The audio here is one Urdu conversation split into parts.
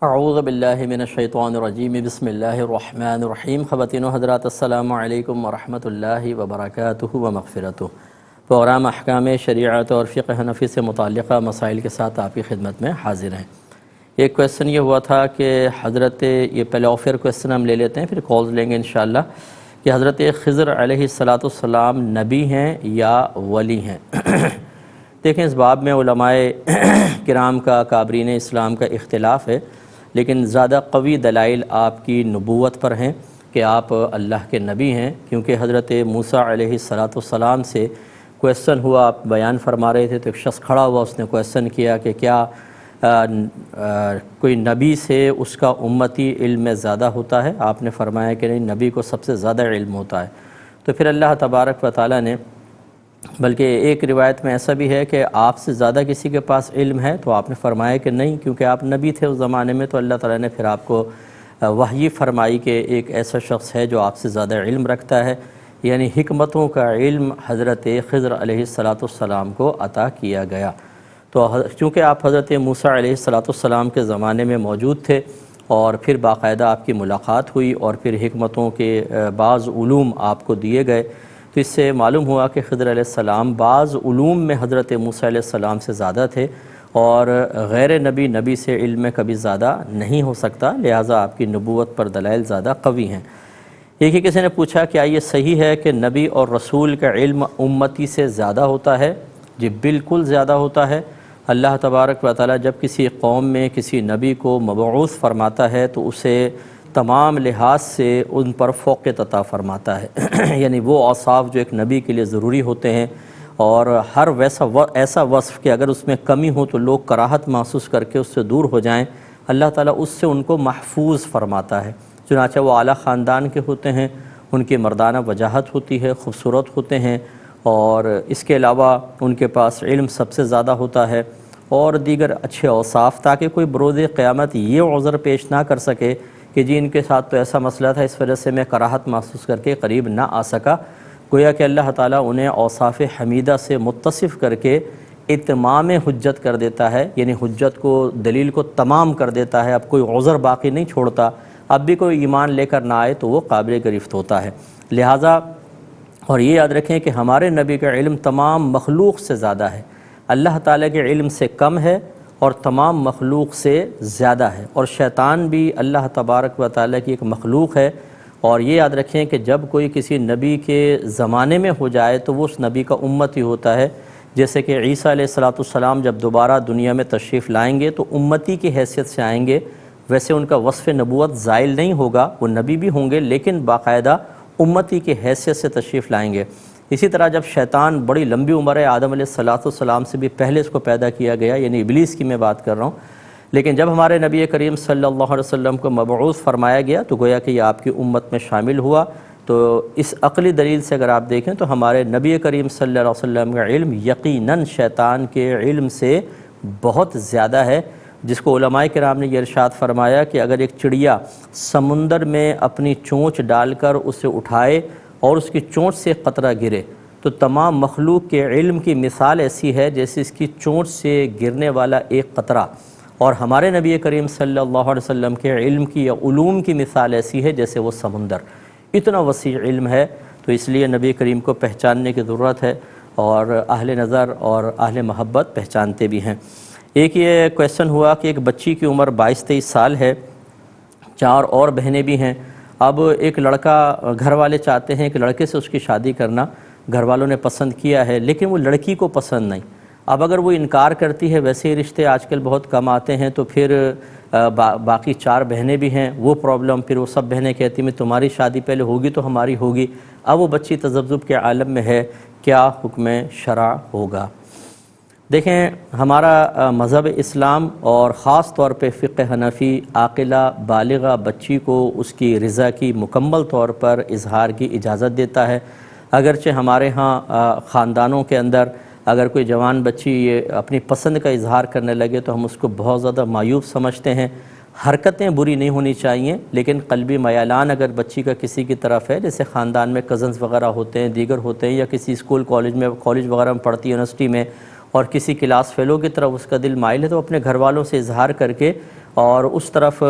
اعوذ باللہ من الشیطان الرجیم بسم اللہ الرحمن الرحیم۔ خواتین و حضرات السلام علیکم ورحمۃ اللہ وبرکاتہ و مغفرتہ۔ پروگرام احکام شریعت اور فقہ حنفی سے متعلقہ مسائل کے ساتھ آپ کی خدمت میں حاضر ہیں۔ ایک کویسچن یہ ہوا تھا کہ حضرت یہ پہلے آفر کویسچن ہم لے لیتے ہیں پھر کالز لیں گے انشاءاللہ، کہ حضرت خضر علیہ السلام نبی ہیں یا ولی ہیں؟ دیکھیں اس باب میں علماء کرام کا، اکابرین اسلام کا اختلاف ہے، لیکن زیادہ قوی دلائل آپ کی نبوت پر ہیں کہ آپ اللہ کے نبی ہیں، کیونکہ حضرت موسیٰ علیہ السلام سے کویسچن ہوا، آپ بیان فرما رہے تھے تو ایک شخص کھڑا ہوا، اس نے کویسچن کیا کہ کیا کوئی نبی سے اس کا امتی علم میں زیادہ ہوتا ہے؟ آپ نے فرمایا کہ نہیں، نبی کو سب سے زیادہ علم ہوتا ہے۔ تو پھر اللہ تبارک و تعالیٰ نے، بلکہ ایک روایت میں ایسا بھی ہے کہ آپ سے زیادہ کسی کے پاس علم ہے، تو آپ نے فرمایا کہ نہیں، کیونکہ آپ نبی تھے اس زمانے میں، تو اللہ تعالیٰ نے پھر آپ کو وحی فرمائی کہ ایک ایسا شخص ہے جو آپ سے زیادہ علم رکھتا ہے، یعنی حکمتوں کا علم حضرت خضر علیہ السلام کو عطا کیا گیا۔ تو چونکہ آپ حضرت موسیٰ علیہ السلام کے زمانے میں موجود تھے اور پھر باقاعدہ آپ کی ملاقات ہوئی اور پھر حکمتوں کے بعض علوم آپ کو دیے گئے، تو اس سے معلوم ہوا کہ خضر علیہ السلام بعض علوم میں حضرت موسیٰ علیہ السلام سے زیادہ تھے، اور غیر نبی سے علم میں کبھی زیادہ نہیں ہو سکتا، لہٰذا آپ کی نبوت پر دلائل زیادہ قوی ہیں۔ ایک ہی کسی نے پوچھا کیا یہ صحیح ہے کہ نبی اور رسول کا علم امتی سے زیادہ ہوتا ہے؟ جی بالکل زیادہ ہوتا ہے۔ اللہ تبارک و تعالیٰ جب کسی قوم میں کسی نبی کو مبعوث فرماتا ہے تو اسے تمام لحاظ سے ان پر فوقیت عطا فرماتا ہے، یعنی وہ اوصاف جو ایک نبی کے لیے ضروری ہوتے ہیں، اور ہر ایسا وصف کہ اگر اس میں کمی ہو تو لوگ کراہت محسوس کر کے اس سے دور ہو جائیں، اللہ تعالیٰ اس سے ان کو محفوظ فرماتا ہے۔ چنانچہ وہ اعلیٰ خاندان کے ہوتے ہیں، ان کی مردانہ وجاہت ہوتی ہے، خوبصورت ہوتے ہیں، اور اس کے علاوہ ان کے پاس علم سب سے زیادہ ہوتا ہے اور دیگر اچھے اوصاف، تاکہ کوئی بروز قیامت یہ عذر پیش نہ کر سکے کہ جی ان کے ساتھ تو ایسا مسئلہ تھا، اس وجہ سے میں کراہت محسوس کر کے قریب نہ آ سکا۔ گویا کہ اللہ تعالیٰ انہیں اوصاف حمیدہ سے متصف کر کے اتمام حجت کر دیتا ہے، یعنی حجت کو، دلیل کو تمام کر دیتا ہے، اب کوئی عذر باقی نہیں چھوڑتا۔ اب بھی کوئی ایمان لے کر نہ آئے تو وہ قابل گرفت ہوتا ہے۔ لہٰذا اور یہ یاد رکھیں کہ ہمارے نبی کا علم تمام مخلوق سے زیادہ ہے، اللہ تعالیٰ کے علم سے کم ہے اور تمام مخلوق سے زیادہ ہے، اور شیطان بھی اللہ تبارک و تعالیٰ کی ایک مخلوق ہے۔ اور یہ یاد رکھیں کہ جب کوئی کسی نبی کے زمانے میں ہو جائے تو وہ اس نبی کا امتی ہوتا ہے، جیسے کہ عیسیٰ علیہ السلام جب دوبارہ دنیا میں تشریف لائیں گے تو امتی کی حیثیت سے آئیں گے، ویسے ان کا وصف نبوت زائل نہیں ہوگا، وہ نبی بھی ہوں گے لیکن باقاعدہ امتی کی حیثیت سے تشریف لائیں گے۔ اسی طرح جب شیطان بڑی لمبی عمر ہے، آدم علیہ السلام سے بھی پہلے اس کو پیدا کیا گیا، یعنی ابلیس کی میں بات کر رہا ہوں، لیکن جب ہمارے نبی کریم صلی اللہ علیہ وسلم کو مبعوث فرمایا گیا تو گویا کہ یہ آپ کی امت میں شامل ہوا۔ تو اس عقلی دلیل سے اگر آپ دیکھیں تو ہمارے نبی کریم صلی اللہ علیہ وسلم کا علم یقیناً شیطان کے علم سے بہت زیادہ ہے، جس کو علماء کرام نے یہ ارشاد فرمایا کہ اگر ایک چڑیا سمندر میں اپنی چونچ ڈال کر اسے اٹھائے اور اس کی چونچ سے قطرہ گرے تو تمام مخلوق کے علم کی مثال ایسی ہے جیسے اس کی چونچ سے گرنے والا ایک قطرہ، اور ہمارے نبی کریم صلی اللہ علیہ وسلم کے علم کی یا علوم کی مثال ایسی ہے جیسے وہ سمندر، اتنا وسیع علم ہے۔ تو اس لیے نبی کریم کو پہچاننے کی ضرورت ہے، اور اہل نظر اور اہل محبت پہچانتے بھی ہیں۔ ایک یہ کویسچن ہوا کہ ایک بچی کی عمر 22-23 سال ہے، 4 اور بہنیں بھی ہیں۔ اب ایک لڑکا، گھر والے چاہتے ہیں کہ لڑکے سے اس کی شادی کرنا، گھر والوں نے پسند کیا ہے لیکن وہ لڑکی کو پسند نہیں۔ اب اگر وہ انکار کرتی ہے، ویسے ہی رشتے آج کل بہت کم آتے ہیں، تو پھر باقی 4 بہنیں بھی ہیں، وہ پرابلم، پھر وہ سب بہنیں کہتی ہیں تمہاری شادی پہلے ہوگی تو ہماری ہوگی۔ اب وہ بچی تذبذب کے عالم میں ہے، کیا حکم شرع ہوگا؟ دیکھیں ہمارا مذہب اسلام اور خاص طور پہ فقہ حنفی عاقلہ بالغہ بچی کو اس کی رضا کی مکمل طور پر اظہار کی اجازت دیتا ہے۔ اگرچہ ہمارے ہاں خاندانوں کے اندر اگر کوئی جوان بچی یہ اپنی پسند کا اظہار کرنے لگے تو ہم اس کو بہت زیادہ معیوب سمجھتے ہیں۔ حرکتیں بری نہیں ہونی چاہیے، لیکن قلبی میلان اگر بچی کا کسی کی طرف ہے، جیسے خاندان میں کزنز وغیرہ ہوتے ہیں، دیگر ہوتے ہیں، یا کسی اسکول کالج وغیرہ میں پڑھتی ہے، یونیورسٹی میں، اور کسی کلاس فیلو کی طرف اس کا دل مائل ہے، تو اپنے گھر والوں سے اظہار کر کے اور اس طرف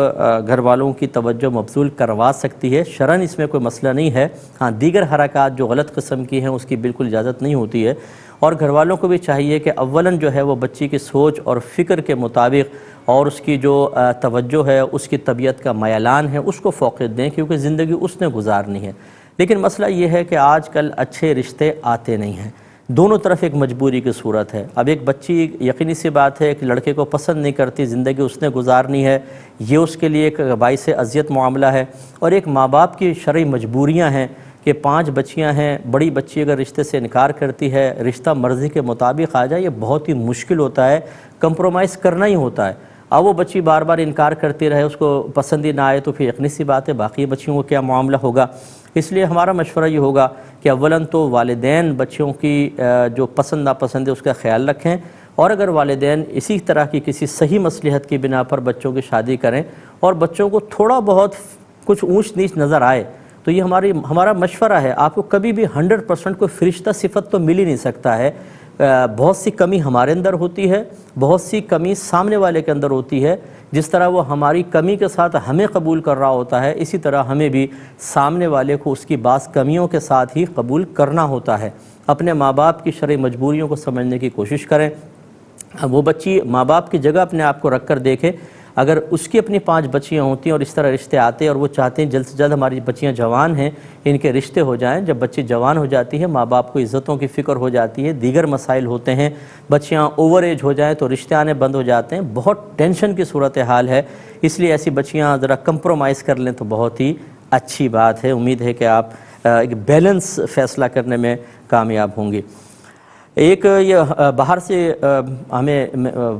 گھر والوں کی توجہ مبذول کروا سکتی ہے۔ شرعاً اس میں کوئی مسئلہ نہیں ہے، ہاں دیگر حرکات جو غلط قسم کی ہیں اس کی بالکل اجازت نہیں ہوتی ہے، اور گھر والوں کو بھی چاہیے کہ اولاً جو ہے وہ بچی کی سوچ اور فکر کے مطابق اور اس کی جو توجہ ہے، اس کی طبیعت کا میلان ہے، اس کو فوقیت دیں، کیونکہ زندگی اس نے گزارنی ہے۔ لیکن مسئلہ یہ ہے کہ آج کل اچھے رشتے آتے نہیں ہیں، دونوں طرف ایک مجبوری کی صورت ہے۔ اب ایک بچی یقینی سی بات ہے کہ لڑکے کو پسند نہیں کرتی، زندگی اس نے گزارنی ہے، یہ اس کے لیے ایک باعث اذیت معاملہ ہے، اور ایک ماں باپ کی شرعی مجبوریاں ہیں کہ 5 بچیاں ہیں، بڑی بچی اگر رشتے سے انکار کرتی ہے، رشتہ مرضی کے مطابق آ جائے، یہ بہت ہی مشکل ہوتا ہے، کمپرومائز کرنا ہی ہوتا ہے۔ اب وہ بچی بار بار انکار کرتی رہے، اس کو پسند ہی نہ آئے، تو پھر یقینی سی بات ہے باقی بچیوں کو کیا معاملہ ہوگا۔ اس لیے ہمارا مشورہ یہ ہوگا کہ اولاً تو والدین بچیوں کی جو پسند ناپسند ہے اس کا خیال رکھیں، اور اگر والدین اسی طرح کی کسی صحیح مصلحت کی بنا پر بچوں کی شادی کریں اور بچوں کو تھوڑا بہت کچھ اونچ نیچ نظر آئے، تو یہ ہمارا مشورہ ہے، آپ کو کبھی بھی 100% کوئی فرشتہ صفت تو مل ہی نہیں سکتا ہے۔ بہت سی کمی ہمارے اندر ہوتی ہے، بہت سی کمی سامنے والے کے اندر ہوتی ہے، جس طرح وہ ہماری کمی کے ساتھ ہمیں قبول کر رہا ہوتا ہے، اسی طرح ہمیں بھی سامنے والے کو اس کی بعض کمیوں کے ساتھ ہی قبول کرنا ہوتا ہے۔ اپنے ماں باپ کی شرعی مجبوریوں کو سمجھنے کی کوشش کریں۔ وہ بچی ماں باپ کی جگہ اپنے آپ کو رکھ کر دیکھے، اگر اس کی اپنی 5 بچیاں ہوتی ہیں اور اس طرح رشتے آتے اور وہ چاہتے ہیں جلد سے جلد ہماری بچیاں جوان ہیں، ان کے رشتے ہو جائیں، جب بچی جوان ہو جاتی ہے ماں باپ کو عزتوں کی فکر ہو جاتی ہے، دیگر مسائل ہوتے ہیں، بچیاں اوور ایج ہو جائیں تو رشتے آنے بند ہو جاتے ہیں، بہت ٹینشن کی صورتحال ہے۔ اس لیے ایسی بچیاں ذرا کمپرومائز کر لیں تو بہت ہی اچھی بات ہے۔ امید ہے کہ آپ ایک بیلنس فیصلہ کرنے میں کامیاب ہوں گی۔ ایک یہ باہر سے ہمیں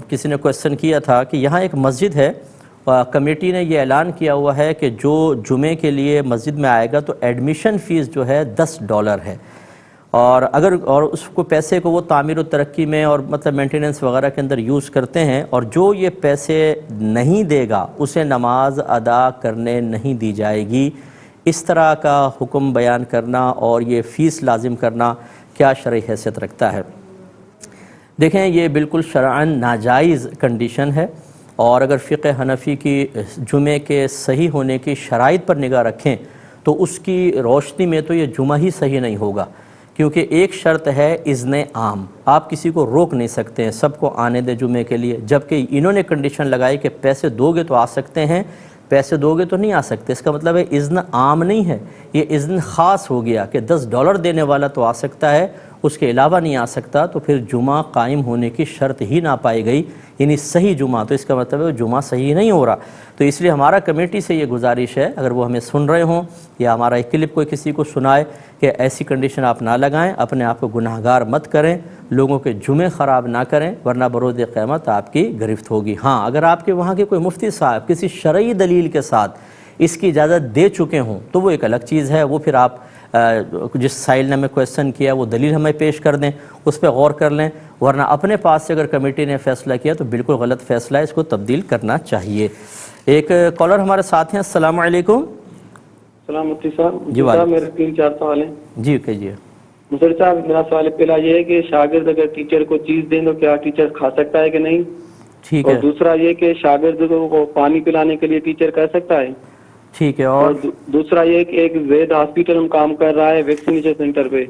کسی نے کویسچن کیا تھا کہ یہاں ایک مسجد ہے، کمیٹی نے یہ اعلان کیا ہوا ہے کہ جو جمعے کے لیے مسجد میں آئے گا تو ایڈمیشن فیس جو ہے $10 ہے، اور اس کو پیسے کو وہ تعمیر و ترقی میں اور مطلب مینٹیننس وغیرہ کے اندر یوز کرتے ہیں، اور جو یہ پیسے نہیں دے گا اسے نماز ادا کرنے نہیں دی جائے گی۔ اس طرح کا حکم بیان کرنا اور یہ فیس لازم کرنا کیا شرعی حیثیت رکھتا ہے؟ دیکھیں یہ بالکل شرعاً ناجائز کنڈیشن ہے، اور اگر فقہ حنفی کی جمعے کے صحیح ہونے کی شرائط پر نگاہ رکھیں تو اس کی روشنی میں تو یہ جمعہ ہی صحیح نہیں ہوگا، کیونکہ ایک شرط ہے اذن عام، آپ کسی کو روک نہیں سکتے ہیں، سب کو آنے دے جمعے کے لیے، جبکہ انہوں نے کنڈیشن لگائی کہ پیسے دو گے تو آ سکتے ہیں، پیسے دو گے تو نہیں آ سکتے۔ اس کا مطلب ہے اذن عام نہیں ہے، یہ اذن خاص ہو گیا کہ $10 دینے والا تو آ سکتا ہے، اس کے علاوہ نہیں آ سکتا، تو پھر جمعہ قائم ہونے کی شرط ہی نہ پائی گئی، یعنی صحیح جمعہ، تو اس کا مطلب ہے وہ جمعہ صحیح نہیں ہو رہا۔ تو اس لیے ہمارا کمیٹی سے یہ گزارش ہے، اگر وہ ہمیں سن رہے ہوں یا ہمارا ایک کلپ کوئی کسی کو سنائے، کہ ایسی کنڈیشن آپ نہ لگائیں، اپنے آپ کو گناہگار مت کریں، لوگوں کے جمعے خراب نہ کریں، ورنہ بروز قیامت آپ کی گرفت ہوگی۔ ہاں اگر آپ کے وہاں کے کوئی مفتی صاحب کسی شرعی دلیل کے ساتھ اس کی اجازت دے چکے ہوں تو وہ ایک الگ چیز ہے، وہ پھر آپ جس سائل نے ہمیں کویسچن کیا وہ دلیل ہمیں پیش کر دیں، اس پہ غور کر لیں، ورنہ اپنے پاس سے اگر کمیٹی نے فیصلہ کیا تو بالکل غلط فیصلہ ہے، اس کو تبدیل کرنا چاہیے۔ ایک کالر ہمارے ساتھ ہیں، السلام علیکم۔ السلام مفتی صاحب، جی صاحب میرے 3-4 سوال ہیں۔ جی کہیے۔ مفتی صاحب میرا سوال پہلا یہ ہے کہ شاگرد اگر ٹیچر کو چیز دیں تو کیا ٹیچر کھا سکتا ہے کہ نہیں؟ ٹھیک اور ہے، دوسرا یہ کہ شاگرد کو پانی پلانے کے لیے ٹیچر کہہ سکتا ہے؟ ٹھیک ہے، اور دوسرا یہ کہ ایک وید ہاسپٹل میں کام کر رہا ہے ویکسینیشن سینٹر پہ،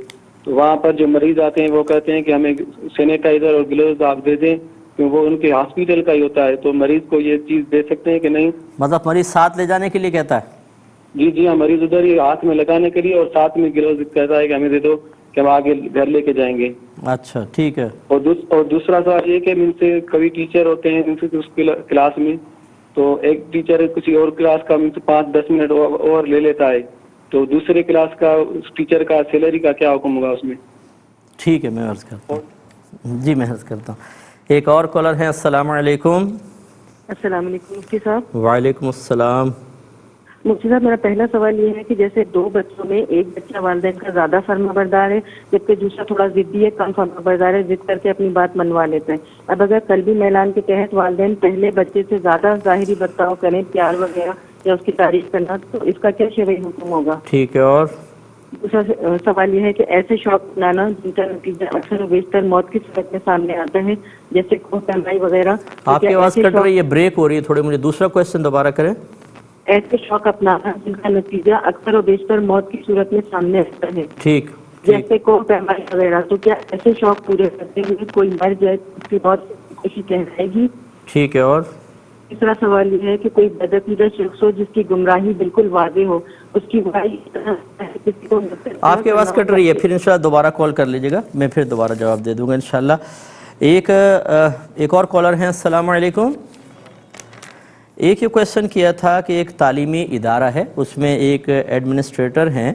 تو وہاں پر جو مریض آتے ہیں وہ کہتے ہیں کہ ہمیں سینیٹائزر اور گلوز آپ دے دیں، کیونکہ وہ ان کے ہاسپٹل کا ہی ہوتا ہے، تو مریض کو یہ چیز دے سکتے ہیں کہ نہیں؟ مطلب مریض ساتھ لے جانے کے لیے کہتا ہے؟ جی ہاں، مریض ادھر ہی ہاتھ میں لگانے کے لیے، اور ساتھ میں گلوز کہتا ہے کہ ہمیں دے دو کہ ہم آگے گھر لے کے جائیں گے۔ اچھا ٹھیک ہے۔ اور دوسرا سوال یہ کہ ان سے کبھی ٹیچر ہوتے ہیں ان سے اس کلاس میں، تو ایک ٹیچر کسی اور کلاس کا 5-10 منٹ اور لے لیتا ہے، تو دوسرے کلاس کا اس ٹیچر کا سیلری کا کیا حکم ہوگا اس میں؟ ٹھیک ہے، میں عرض کرتا ہوں۔ جی میں عرض کرتا ہوں۔ ایک اور کالر ہیں، السلام علیکم۔ السلام علیکم مفتی صاحب۔ وعلیکم السلام۔ مفتی صاحب میرا پہلا سوال یہ ہے کہ جیسے 2 بچوں میں ایک بچہ والدین کا زیادہ فرما بردار ہے جبکہ دوسرا تھوڑا ضدی ہے، کم فرما بردار ہے، ضد کر کے اپنی بات منوا لیتے ہیں، اب اگر قلبی میلان کے تحت والدین پہلے بچے سے زیادہ ظاہری برتاؤ کریں، پیار وغیرہ یا اس کی تعریف کرنا، تو اس کا کیا شرعی حکم ہوگا؟ ٹھیک ہے، اور دوسرا سوال یہ ہے کہ ایسے شوق اپنانا جن کا نتیجہ اکثر و بیشتر موت کی صورت میں سامنے آتا ہے، جیسے کوہ پیمائی وغیرہ. آپ کی آواز کٹ رہی ہے، بریک ہو رہی ہے تھوڑے. مجھے دوسرا کویشچن دوبارہ کریں. ایسے شوق اپنانا جن کا نتیجہ اکثر و بیشتر موت کی صورت میں سامنے آتا ہے، ٹھیک. جیسے کوہ پیمائی وغیرہ، تو کیا ایسے شوق پورے کرتے ہوئے کوئی مر جائے تو اس کی موت کی کوشش کہلائے گی؟ ٹھیک ہے. اور تیسرا سوال یہ ہے کہ کوئی بدعقیدہ شخص ہو جس کی گمراہی بالکل واضح ہو، اس کی گواہی کسی کو آپ کی آواز کٹ رہی ہے، پھر انشاءاللہ دوبارہ کال کر لیجیے گا، میں پھر دوبارہ جواب دے دوں گا انشاءاللہ. ایک اور کالر ہیں. السلام علیکم. ایک یہ کویشچن کیا تھا کہ ایک تعلیمی ادارہ ہے، اس میں ایک ایڈمنسٹریٹر ہیں،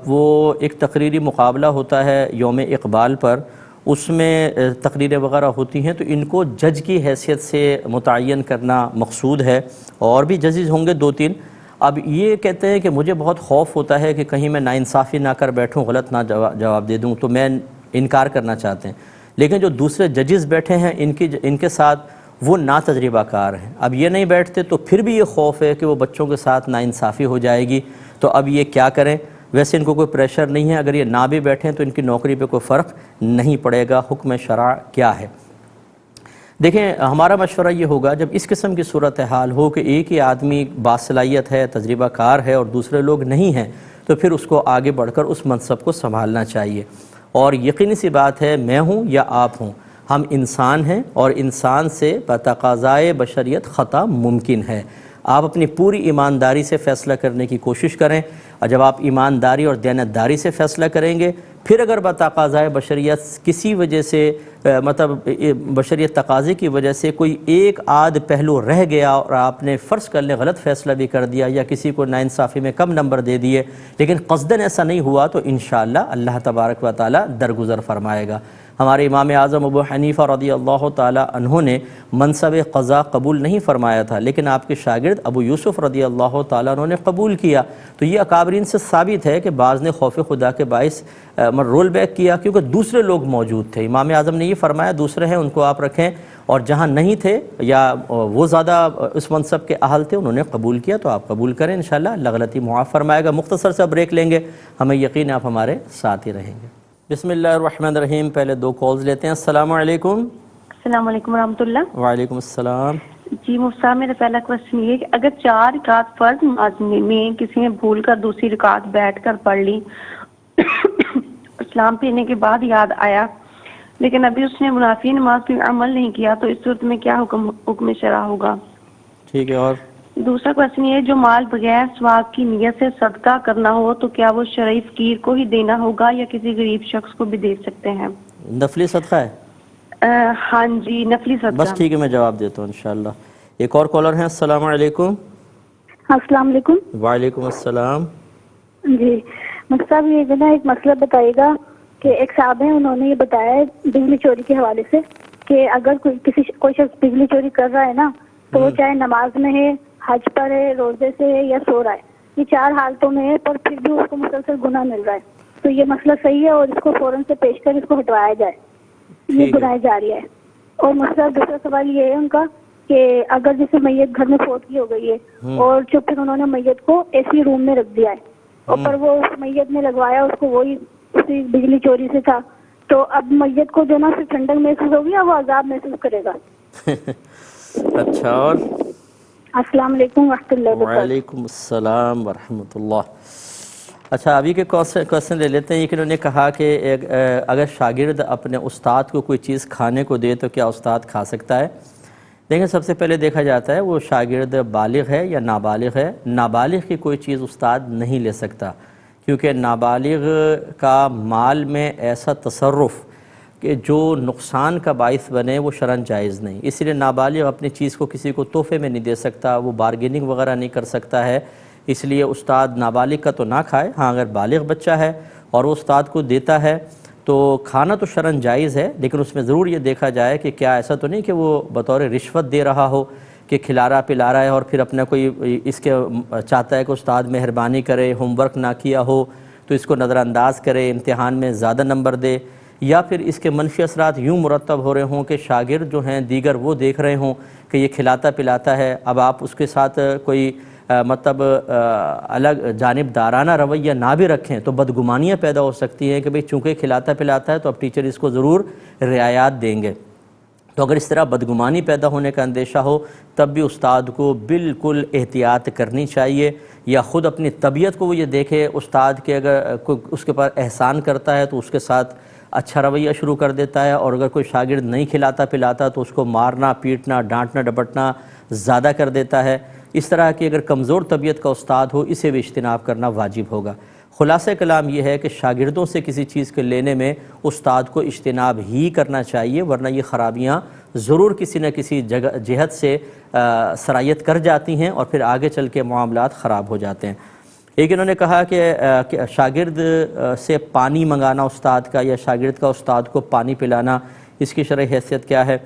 وہ ایک تقریری مقابلہ ہوتا ہے یوم اقبال پر، اس میں تقریریں وغیرہ ہوتی ہیں، تو ان کو جج کی حیثیت سے متعین کرنا مقصود ہے، اور بھی ججز ہوں گے 2-3. اب یہ کہتے ہیں کہ مجھے بہت خوف ہوتا ہے کہ کہیں میں ناانصافی نہ کر بیٹھوں، غلط نہ جواب دے دوں، تو میں انکار کرنا چاہتے ہیں. لیکن جو دوسرے ججز بیٹھے ہیں ان کے ساتھ وہ نا تجربہ کار ہیں. اب یہ نہیں بیٹھتے تو پھر بھی یہ خوف ہے کہ وہ بچوں کے ساتھ ناانصافی ہو جائے گی. تو اب یہ کیا کریں؟ ویسے ان کو کوئی پریشر نہیں ہے، اگر یہ نہ بھی بیٹھیں تو ان کی نوکری پہ کوئی فرق نہیں پڑے گا. حکم شرع کیا ہے؟ دیکھیں، ہمارا مشورہ یہ ہوگا جب اس قسم کی صورتحال ہو کہ ایک ہی آدمی باصلاحیت ہے، تجربہ کار ہے، اور دوسرے لوگ نہیں ہیں، تو پھر اس کو آگے بڑھ کر اس منصب کو سنبھالنا چاہیے. اور یقینی سی بات ہے، میں ہوں یا آپ ہوں، ہم انسان ہیں، اور انسان سے بتقاضائے بشریت خطا ممکن ہے. آپ اپنی پوری ایمانداری سے فیصلہ کرنے کی کوشش کریں، اور جب آپ ایمانداری اور دیانتداری سے فیصلہ کریں گے، پھر اگر بتقاضائے بشریت کسی وجہ سے بشریت تقاضے کی وجہ سے کوئی ایک آدھ پہلو رہ گیا اور آپ نے فرض کر لیں غلط فیصلہ بھی کر دیا یا کسی کو ناانصافی میں کم نمبر دے دیے، لیکن قصداً ایسا نہیں ہوا، تو انشاءاللہ اللہ تبارک و تعالی درگزر فرمائے گا. ہمارے امام اعظم ابو حنیفہ رضی اللہ تعالی عنہ نے منصب قضا قبول نہیں فرمایا تھا، لیکن آپ کے شاگرد ابو یوسف رضی اللہ تعالی عنہ نے قبول کیا. تو یہ اکابرین سے ثابت ہے کہ بعض نے خوف خدا کے باعث رول بیک کیا کیونکہ دوسرے لوگ موجود تھے. امام اعظم نے یہ فرمایا دوسرے ہیں ان کو آپ رکھیں، اور جہاں نہیں تھے یا وہ زیادہ اس منصب کے اہل تھے انہوں نے قبول کیا تو آپ قبول کریں انشاءاللہ، اللہ غلطی معاف فرمائے گا. مختصر سا بریک لیں گے، ہمیں یقین آپ ہمارے ساتھ ہی رہیں گے. بسم اللہ الرحمن الرحیم. پہلے 2 کالز لیتے ہیں. السلام علیکم. السلام علیکم ورحمۃ اللہ. وعلیکم السلام. جی مفتی صاحب، میرا پہلا کوشچن یہ ہے کہ اگر 4 رکعت فرض نماز میں کسی نے بھول کر دوسری رکعت بیٹھ کر پڑھ لی، اسلام پینے کے بعد یاد آیا لیکن ابھی اس نے منافی نماز پہ عمل نہیں کیا، تو اس صورت میں کیا حکم شرع ہوگا؟ ٹھیک ہے. اور دوسرا کوشچن یہ ہے جو مال بغیر ثواب کی نیت سے صدقہ کرنا ہو تو کیا وہ شرعی فقیر کو ہی دینا ہوگا یا کسی غریب شخص کو بھی دے سکتے ہیں؟ نفلی صدقہ ہے؟ ہاں جی، نفلی صدقہ. بس ٹھیک ہے، میں جواب دیتا ہوں انشاءاللہ. ایک اور کالر ہیں. السلام علیکم. السلام علیکم. وعلیکم السلام. جی مفتی صاحب، یہ جو نا ایک مسئلہ بتائیے گا کہ ایک صاحب ہیں، انہوں نے یہ بتایا ہے بجلی چوری کے حوالے سے کہ اگر کوئی شخص بجلی چوری کر رہا ہے نا تو وہ چاہے نماز میں ہے، حج پر ہے، روزے سے ہے یا سو رہا ہے، یہ 4 حالتوں میں ہے، پر پھر بھی اس کو مسلسل گناہ مل رہا ہے. تو یہ مسئلہ صحیح ہے اور اس کو فوراً سے پیش کر اس کو ہٹوایا جائے، یہ گناہ جاری ہے. اور مسئلہ دوسرا سوال یہ ہے ان کا کہ اگر جیسے میت گھر میں فوت کی ہو گئی ہے اور جو پھر انہوں نے میت کو اے سی روم میں رکھ دیا ہے اور پر وہ اس میت نے لگوایا اس کو وہی اسی بجلی چوری سے تھا، تو اب میت کو جو نا صرف ٹھنڈک محسوس ہوگی یا وہ عذاب محسوس کرے گا؟ اچھا. اور السلام علیکم ورحمۃ اللہ وبرکاتہ. وعلیکم السلام ورحمۃ اللہ. اچھا، ابھی کے کوشچن لے لیتے ہیں. کہ انہوں نے کہا کہ اگر شاگرد اپنے استاد کو کوئی چیز کھانے کو دے تو کیا استاد کھا سکتا ہے؟ دیکھیں، سب سے پہلے دیکھا جاتا ہے وہ شاگرد بالغ ہے یا نابالغ ہے. نابالغ کی کوئی چیز استاد نہیں لے سکتا، کیونکہ نابالغ کا مال میں ایسا تصرف کہ جو نقصان کا باعث بنے وہ شرعاً جائز نہیں. اس لیے نابالغ اپنی چیز کو کسی کو تحفے میں نہیں دے سکتا، وہ بارگیننگ وغیرہ نہیں کر سکتا ہے. اس لیے استاد نابالغ کا تو نہ کھائے. ہاں اگر بالغ بچہ ہے اور وہ استاد کو دیتا ہے تو کھانا تو شرعاً جائز ہے، لیکن اس میں ضرور یہ دیکھا جائے کہ کیا ایسا تو نہیں کہ وہ بطور رشوت دے رہا ہو، کہ کھلا رہا پلا رہا ہے اور پھر اپنا کوئی اس کے چاہتا ہے کہ استاد مہربانی کرے، ہوم ورک نہ کیا ہو تو اس کو نظر انداز کرے، امتحان میں زیادہ نمبر دے، یا پھر اس کے منفی اثرات یوں مرتب ہو رہے ہوں کہ شاگرد جو ہیں دیگر وہ دیکھ رہے ہوں کہ یہ کھلاتا پلاتا ہے، اب آپ اس کے ساتھ کوئی مطلب الگ جانبدارانہ رویہ نہ بھی رکھیں تو بدگمانیاں پیدا ہو سکتی ہیں کہ بھئی چونکہ کھلاتا پلاتا ہے تو اب ٹیچر اس کو ضرور رعایات دیں گے۔ تو اگر اس طرح بدگمانی پیدا ہونے کا اندیشہ ہو تب بھی استاد کو بالکل احتیاط کرنی چاہیے، یا خود اپنی طبیعت کو وہ یہ دیکھے استاد کے اگر کوئی اس کے پاس احسان کرتا ہے تو اس کے ساتھ اچھا رویہ شروع کر دیتا ہے، اور اگر کوئی شاگرد نہیں کھلاتا پلاتا تو اس کو مارنا پیٹنا ڈانٹنا ڈپٹنا زیادہ کر دیتا ہے۔ اس طرح کی اگر کمزور طبیعت کا استاد ہو اسے بھی اجتناب کرنا واجب ہوگا۔ خلاصہ کلام یہ ہے کہ شاگردوں سے کسی چیز کے لینے میں استاد کو اجتناب ہی کرنا چاہیے، ورنہ یہ خرابیاں ضرور کسی نہ کسی جہت سے سرایت کر جاتی ہیں اور پھر آگے چل کے معاملات خراب ہو جاتے ہیں۔ ایک انہوں نے کہا کہ شاگرد سے پانی منگانا استاد کا، یا شاگرد کا استاد کو پانی پلانا، اس کی شرعی حیثیت کیا ہے؟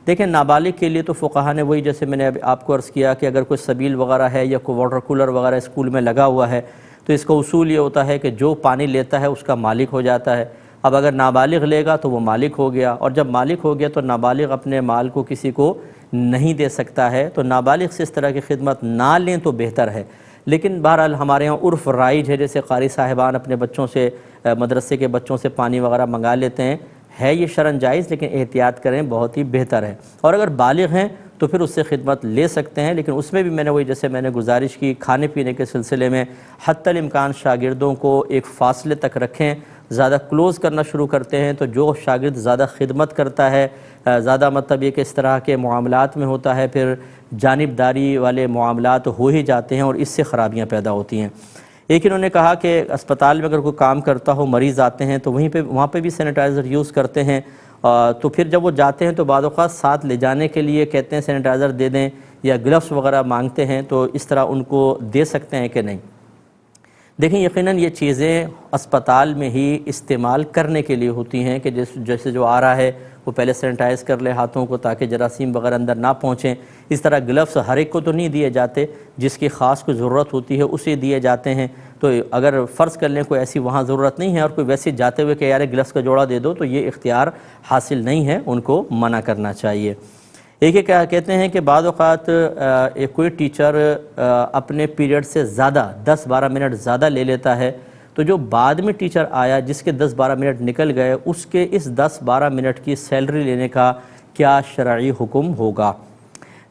دیکھیں نابالغ کے لیے تو فقہا نے وہی جیسے میں نے آپ کو عرض کیا کہ اگر کوئی سبیل وغیرہ ہے یا کوئی واٹر کولر وغیرہ اسکول میں لگا ہوا ہے تو اس کا اصول یہ ہوتا ہے کہ جو پانی لیتا ہے اس کا مالک ہو جاتا ہے۔ اب اگر نابالغ لے گا تو وہ مالک ہو گیا، اور جب مالک ہو گیا تو نابالغ اپنے مال کو کسی کو نہیں دے سکتا ہے، تو نابالغ سے اس طرح کی خدمت نہ لیں تو بہتر ہے۔ لیکن بہرحال ہمارے ہاں عرف رائج ہے، جیسے قاری صاحبان اپنے بچوں سے مدرسے کے بچوں سے پانی وغیرہ منگا لیتے ہیں، ہے یہ شرعاً جائز، لیکن احتیاط کریں بہت ہی بہتر ہے۔ اور اگر بالغ ہیں تو پھر اس سے خدمت لے سکتے ہیں، لیکن اس میں بھی میں نے وہی جیسے میں نے گزارش کی کھانے پینے کے سلسلے میں حتی الامکان شاگردوں کو ایک فاصلے تک رکھیں۔ زیادہ کلوز کرنا شروع کرتے ہیں تو جو شاگرد زیادہ خدمت کرتا ہے، زیادہ مطلب یہ کہ اس طرح کے معاملات میں ہوتا ہے، پھر جانبداری والے معاملات ہو ہی جاتے ہیں اور اس سے خرابیاں پیدا ہوتی ہیں۔ ایک انہوں نے کہا کہ اسپتال میں اگر کوئی کام کرتا ہو، مریض آتے ہیں تو وہاں پہ بھی سینیٹائزر یوز کرتے ہیں، تو پھر جب وہ جاتے ہیں تو بعض اوقات ساتھ لے جانے کے لیے کہتے ہیں سینیٹائزر دے دیں یا گلفز وغیرہ مانگتے ہیں، تو اس طرح ان کو دے سکتے ہیں کہ نہیں؟ دیکھیں یقیناً یہ چیزیں اسپتال میں ہی استعمال کرنے کے لیے ہوتی ہیں کہ جیسے جو آ رہا ہے وہ پہلے سینیٹائز کر لے ہاتھوں کو تاکہ جراثیم وغیرہ اندر نہ پہنچیں۔ اس طرح گلفز ہر ایک کو تو نہیں دیے جاتے، جس کی خاص کوئی ضرورت ہوتی ہے اسے دیے جاتے ہیں۔ تو اگر فرض کر لیں کوئی ایسی وہاں ضرورت نہیں ہے اور کوئی ویسے جاتے ہوئے کہ یار گلفز کا جوڑا دے دو، تو یہ اختیار حاصل نہیں ہے، ان کو منع کرنا چاہیے۔ ایک کہتے ہیں کہ بعض اوقات کوئی ٹیچر اپنے پیریڈ سے زیادہ 10-12 منٹ زیادہ لے لیتا ہے، تو جو بعد میں ٹیچر آیا جس کے 10-12 منٹ نکل گئے، اس کے اس 10-12 منٹ کی سیلری لینے کا کیا شرعی حکم ہوگا؟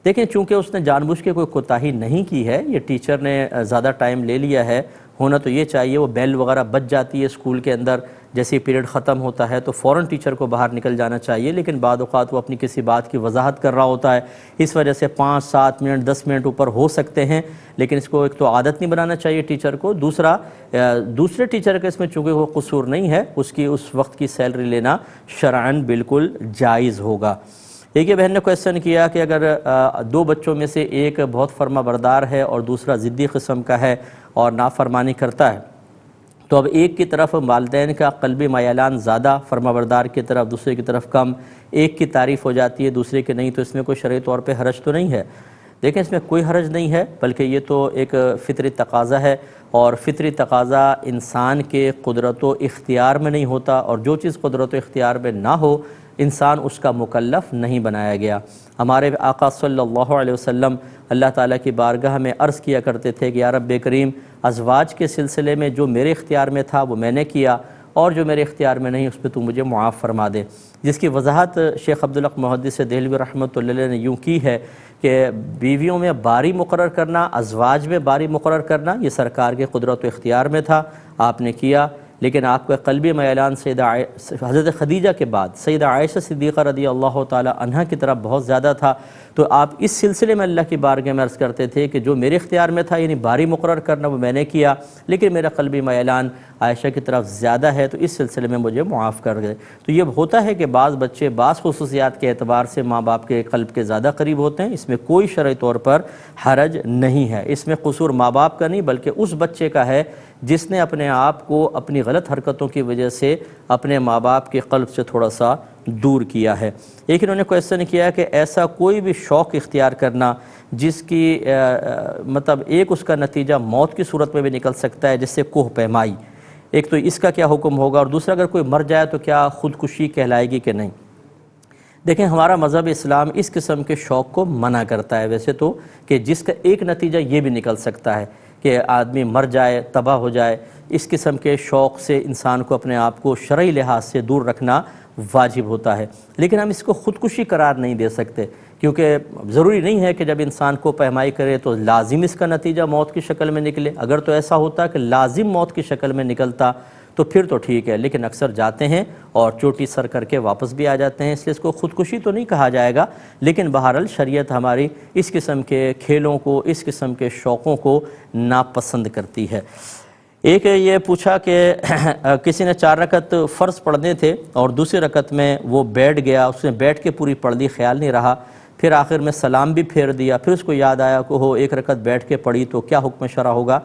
دیکھیں چونکہ اس نے جان بوجھ کے کوئی کوتاہی نہیں کی ہے، یہ ٹیچر نے زیادہ ٹائم لے لیا ہے، ہونا تو یہ چاہیے وہ بیل وغیرہ بج جاتی ہے اسکول کے اندر، جیسے پیریڈ ختم ہوتا ہے تو فوراً ٹیچر کو باہر نکل جانا چاہیے، لیکن بعض اوقات وہ اپنی کسی بات کی وضاحت کر رہا ہوتا ہے، اس وجہ سے 5-7 منٹ 10 منٹ اوپر ہو سکتے ہیں، لیکن اس کو ایک تو عادت نہیں بنانا چاہیے ٹیچر کو، دوسرے ٹیچر کا اس میں چونکہ وہ قصور نہیں ہے، اس کی اس وقت کی سیلری لینا شرعاً بالکل جائز ہوگا۔ ایک یہ بہن نے کویسچن کیا کہ اگر 2 بچوں میں سے ایک بہت فرما بردار ہے اور دوسرا ضدی قسم کا ہے اور نافرمانی کرتا ہے، تو اب ایک کی طرف والدین کا قلبی میلان زیادہ فرما بردار کی طرف، دوسرے کی طرف کم، ایک کی تعریف ہو جاتی ہے دوسرے کی نہیں، تو اس میں کوئی شرعی طور پہ حرج تو نہیں ہے؟ دیکھیں اس میں کوئی حرج نہیں ہے، بلکہ یہ تو ایک فطری تقاضا ہے، اور فطری تقاضا انسان کے قدرت و اختیار میں نہیں ہوتا، اور جو چیز قدرت و اختیار میں نہ ہو انسان اس کا مکلف نہیں بنایا گیا۔ ہمارے آقا صلی اللہ علیہ وسلم اللہ تعالیٰ کی بارگاہ میں عرض کیا کرتے تھے کہ یا رب کریم، ازواج کے سلسلے میں جو میرے اختیار میں تھا وہ میں نے کیا، اور جو میرے اختیار میں نہیں اس پہ تو مجھے معاف فرما دے، جس کی وضاحت شیخ عبدالحق محدث دہلوی رحمۃ اللہ علیہ نے یوں کی ہے کہ بیویوں میں باری مقرر کرنا، ازواج میں باری مقرر کرنا یہ سرکار کے قدرت و اختیار میں تھا، آپ نے کیا، لیکن آپ کا قلبی میلان حضرت خدیجہ کے بعد سیدہ عائشہ صدیقہ رضی اللہ تعالی عنہ کی طرف بہت زیادہ تھا، تو آپ اس سلسلے میں اللہ کی بارگاہ میں عرض کرتے تھے کہ جو میرے اختیار میں تھا یعنی باری مقرر کرنا وہ میں نے کیا، لیکن میرا قلبی میلان عائشہ کی طرف زیادہ ہے تو اس سلسلے میں مجھے معاف کر دے۔ تو یہ ہوتا ہے کہ بعض بچے بعض خصوصیات کے اعتبار سے ماں باپ کے قلب کے زیادہ قریب ہوتے ہیں، اس میں کوئی شرعی طور پر حرج نہیں ہے، اس میں قصور ماں باپ کا نہیں بلکہ اس بچے کا ہے جس نے اپنے آپ کو اپنی غلط حرکتوں کی وجہ سے اپنے ماں باپ کے قلب سے تھوڑا سا دور کیا ہے۔ ایک انہوں نے کویسچن کیا کہ ایسا کوئی بھی شوق اختیار کرنا جس کی مطلب ایک اس کا نتیجہ موت کی صورت میں بھی نکل سکتا ہے، جس سے کوہ پیمائی، ایک تو اس کا کیا حکم ہوگا، اور دوسرا اگر کوئی مر جائے تو کیا خودکشی کہلائے گی کہ نہیں؟ دیکھیں ہمارا مذہب اسلام اس قسم کے شوق کو منع کرتا ہے ویسے تو، کہ جس کا ایک نتیجہ یہ بھی نکل سکتا ہے کہ آدمی مر جائے، تباہ ہو جائے۔ اس قسم کے شوق سے انسان کو اپنے آپ کو شرعی لحاظ سے دور رکھنا واجب ہوتا ہے، لیکن ہم اس کو خودکشی قرار نہیں دے سکتے، کیونکہ ضروری نہیں ہے کہ جب انسان کو پیمائی کرے تو لازم اس کا نتیجہ موت کی شکل میں نکلے۔ اگر تو ایسا ہوتا کہ لازم موت کی شکل میں نکلتا تو پھر تو ٹھیک ہے، لیکن اکثر جاتے ہیں اور چوٹی سر کر کے واپس بھی آ جاتے ہیں، اس لیے اس کو خودکشی تو نہیں کہا جائے گا، لیکن بہرحال شریعت ہماری اس قسم کے کھیلوں کو، اس قسم کے شوقوں کو ناپسند کرتی ہے۔ ایک یہ پوچھا کہ کسی نے 4 رکعت فرض پڑھنے تھے اور دوسری رکعت میں وہ بیٹھ گیا، اس نے بیٹھ کے پوری پڑھ لی، خیال نہیں رہا، پھر آخر میں سلام بھی پھیر دیا، پھر اس کو یاد آیا کہ 1 رکعت بیٹھ کے پڑھی تو کیا حکم شرع ہوگا؟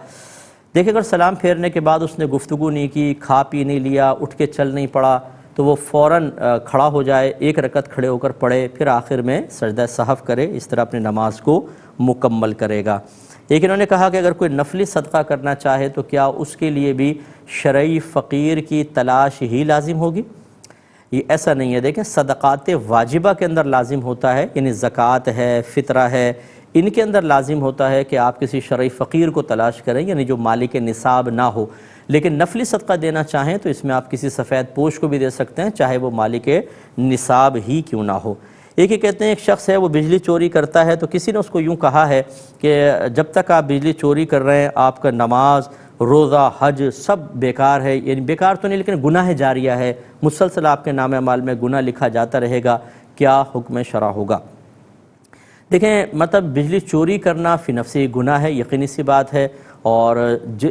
دیکھیں اگر سلام پھیرنے کے بعد اس نے گفتگو نہیں کی، کھا پی نہیں لیا، اٹھ کے چل نہیں پڑا، تو وہ فوراً کھڑا ہو جائے، 1 رکعت کھڑے ہو کر پڑھے، پھر آخر میں سجدہ سہو کرے، اس طرح اپنی نماز کو مکمل کرے گا۔ ایک انہوں نے کہا کہ اگر کوئی نفلی صدقہ کرنا چاہے تو کیا اس کے لیے بھی شرعی فقیر کی تلاش ہی لازم ہوگی؟ یہ ایسا نہیں ہے، دیکھیں صدقات واجبہ کے اندر لازم ہوتا ہے، یعنی زکوٰۃ ہے، فطرہ ہے، ان کے اندر لازم ہوتا ہے کہ آپ کسی شرعی فقیر کو تلاش کریں، یعنی جو مالک نصاب نہ ہو۔ لیکن نفلی صدقہ دینا چاہیں تو اس میں آپ کسی سفید پوش کو بھی دے سکتے ہیں، چاہے وہ مالک نصاب ہی کیوں نہ ہو۔ ایک ہی کہتے ہیں ایک شخص ہے وہ بجلی چوری کرتا ہے، تو کسی نے اس کو یوں کہا ہے کہ جب تک آپ بجلی چوری کر رہے ہیں آپ کا نماز، روزہ، حج سب بیکار ہے، یعنی بیکار تو نہیں لیکن گناہ جاریہ ہے، مسلسل آپ کے نام اعمال میں گناہ لکھا جاتا رہے گا، کیا حکم شرع ہوگا؟ دیکھیں مطلب بجلی چوری کرنا فی نفسی گناہ ہے، یقینی سی بات ہے، اور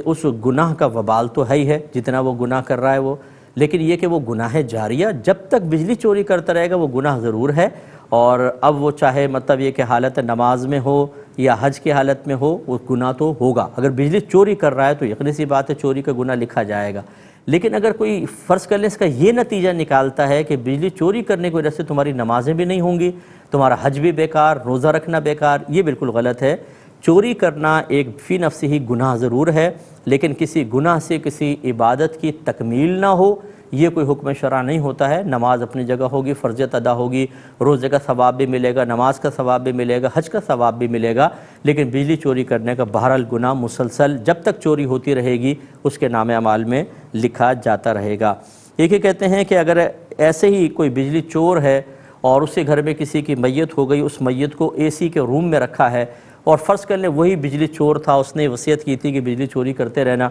اس گناہ کا وبال تو ہے ہی ہے جتنا وہ گناہ کر رہا ہے وہ، لیکن یہ کہ وہ گناہ جاریہ جب تک بجلی چوری کرتا رہے گا وہ گناہ ضرور ہے، اور اب وہ چاہے مطلب یہ کہ حالت نماز میں ہو یا حج کی حالت میں ہو وہ گناہ تو ہوگا۔ اگر بجلی چوری کر رہا ہے تو یقینی سی بات ہے چوری کا گناہ لکھا جائے گا، لیکن اگر کوئی فرض کر لیں اس کا یہ نتیجہ نکالتا ہے کہ بجلی چوری کرنے کی وجہ سے تمہاری نمازیں بھی نہیں ہوں گی، تمہارا حج بھی بیکار، روزہ رکھنا بیکار، یہ بالکل غلط ہے۔ چوری کرنا ایک فی نفسی ہی گناہ ضرور ہے، لیکن کسی گناہ سے کسی عبادت کی تکمیل نہ ہو، یہ کوئی حکم شرع نہیں ہوتا ہے۔ نماز اپنی جگہ ہوگی، فرضیت ادا ہوگی، روزے کا ثواب بھی ملے گا، نماز کا ثواب بھی ملے گا، حج کا ثواب بھی ملے گا، لیکن بجلی چوری کرنے کا بہرحال گناہ مسلسل جب تک چوری ہوتی رہے گی اس کے نام اعمال میں لکھا جاتا رہے گا۔ ایک ہی کہتے ہیں کہ اگر ایسے ہی کوئی بجلی چور ہے اور اس کے گھر میں کسی کی میت ہو گئی، اس میت کو اے سی کے روم میں رکھا ہے، اور فرض کر لیں وہی بجلی چور تھا، اس نے وصیت کی تھی کہ بجلی چوری کرتے رہنا،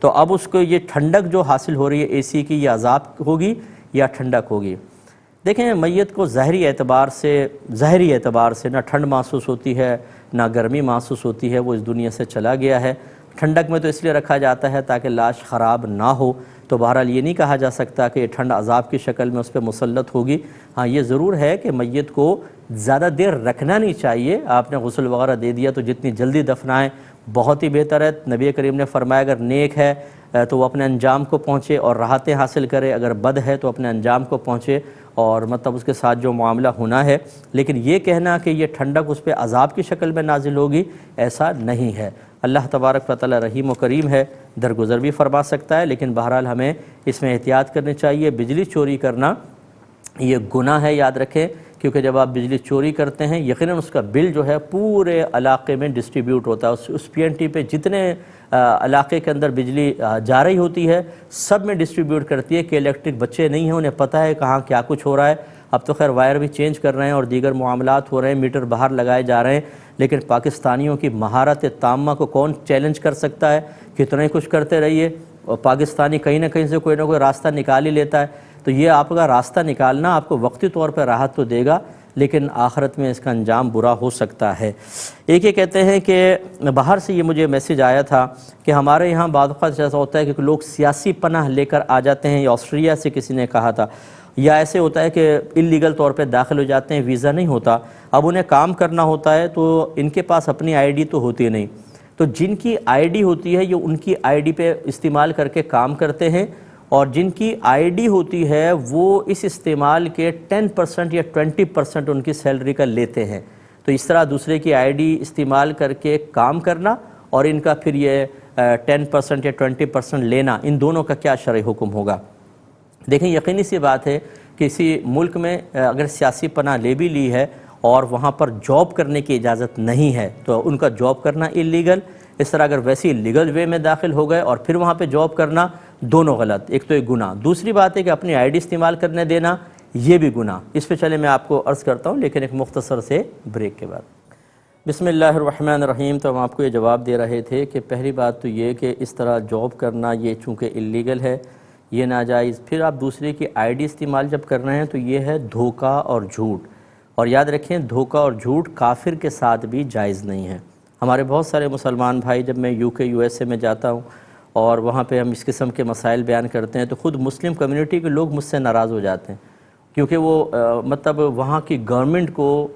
تو اب اس کو یہ ٹھنڈک جو حاصل ہو رہی ہے اے سی کی، یہ عذاب ہوگی یا ٹھنڈک ہوگی؟ دیکھیں میت کو ظاہری اعتبار سے نہ ٹھنڈ محسوس ہوتی ہے نہ گرمی محسوس ہوتی ہے، وہ اس دنیا سے چلا گیا ہے۔ ٹھنڈک میں تو اس لیے رکھا جاتا ہے تاکہ لاش خراب نہ ہو، تو بہرحال یہ نہیں کہا جا سکتا کہ یہ ٹھنڈ عذاب کی شکل میں اس پہ مسلط ہوگی۔ ہاں یہ ضرور ہے کہ میت کو زیادہ دیر رکھنا نہیں چاہیے، آپ نے غسل وغیرہ دے دیا تو جتنی جلدی دفنائیں بہت ہی بہتر ہے۔ نبی کریم نے فرمایا اگر نیک ہے تو وہ اپنے انجام کو پہنچے اور راحتیں حاصل کرے، اگر بد ہے تو اپنے انجام کو پہنچے اور مطلب اس کے ساتھ جو معاملہ ہونا ہے، لیکن یہ کہنا کہ یہ ٹھنڈک اس پہ عذاب کی شکل میں نازل ہوگی ایسا نہیں ہے۔ اللہ تبارک و تعالی رحیم و کریم ہے، درگزر بھی فرما سکتا ہے، لیکن بہرحال ہمیں اس میں احتیاط کرنی چاہیے۔ بجلی چوری کرنا یہ گناہ ہے، یاد رکھیں، کیونکہ جب آپ بجلی چوری کرتے ہیں یقیناً اس کا بل جو ہے پورے علاقے میں ڈسٹریبیوٹ ہوتا ہے، اس پی این ٹی پہ جتنے علاقے کے اندر بجلی جا رہی ہوتی ہے سب میں ڈسٹریبیوٹ کرتی ہے کہ الیکٹرک بچے نہیں ہیں، انہیں پتہ ہے کہاں کیا کچھ ہو رہا ہے۔ اب تو خیر وائر بھی چینج کر رہے ہیں اور دیگر معاملات ہو رہے ہیں، میٹر باہر لگائے جا رہے ہیں، لیکن پاکستانیوں کی مہارت تامہ کو کون چیلنج کر سکتا ہے؟ کتنا ہی کچھ کرتے رہیے اور پاکستانی کہیں نہ کہیں سے کوئی نہ کوئی راستہ نکال ہی لیتا ہے، تو یہ آپ کا راستہ نکالنا آپ کو وقتی طور پر راحت تو دے گا، لیکن آخرت میں اس کا انجام برا ہو سکتا ہے۔ ایک یہ کہتے ہیں کہ باہر سے یہ مجھے میسیج آیا تھا کہ ہمارے یہاں بعض اوقات ایسا ہوتا ہے کہ لوگ سیاسی پناہ لے کر آ جاتے ہیں، یا آسٹریلیا سے کسی نے کہا تھا، یا ایسے ہوتا ہے کہ انلیگل طور پہ داخل ہو جاتے ہیں، ویزا نہیں ہوتا، اب انہیں کام کرنا ہوتا ہے تو ان کے پاس اپنی آئی ڈی تو ہوتی نہیں، تو جن کی آئی ڈی ہوتی ہے یہ ان کی آئی ڈی پہ استعمال کر کے کام کرتے ہیں، اور جن کی آئی ڈی ہوتی ہے وہ اس استعمال کے 10% یا 20% ان کی سیلری کا لیتے ہیں، تو اس طرح دوسرے کی آئی ڈی استعمال کر کے کام کرنا اور ان کا پھر یہ 10% یا 20% لینا، ان دونوں کا کیا شرعی حکم ہوگا؟ دیکھیں یقینی سی بات ہے کسی ملک میں اگر سیاسی پناہ لے بھی لی ہے اور وہاں پر جاب کرنے کی اجازت نہیں ہے تو ان کا جاب کرنا اللیگل، اس طرح اگر ویسی لیگل وے میں داخل ہو گئے اور پھر وہاں پہ جاب کرنا، دونوں غلط، ایک تو ایک گناہ، دوسری بات ہے کہ اپنی آئی ڈی استعمال کرنے دینا یہ بھی گناہ۔ اس پہ چلے میں آپ کو عرض کرتا ہوں لیکن ایک مختصر سے بریک کے بعد۔ بسم اللہ الرحمن الرحیم۔ تو ہم آپ کو یہ جواب دے رہے تھے کہ پہلی بات تو یہ کہ اس طرح جاب کرنا یہ چونکہ اللیگل ہے، یہ ناجائز، پھر آپ دوسرے کی آئی ڈی استعمال جب کر رہے ہیں تو یہ ہے دھوکہ اور جھوٹ، اور یاد رکھیں دھوکہ اور جھوٹ کافر کے ساتھ بھی جائز نہیں ہے۔ ہمارے بہت سارے مسلمان بھائی جب میں یو کے یو ایس اے میں جاتا ہوں اور وہاں پہ ہم اس قسم کے مسائل بیان کرتے ہیں تو خود مسلم کمیونٹی کے لوگ مجھ سے ناراض ہو جاتے ہیں، کیونکہ وہ مطلب وہاں کی گورنمنٹ کو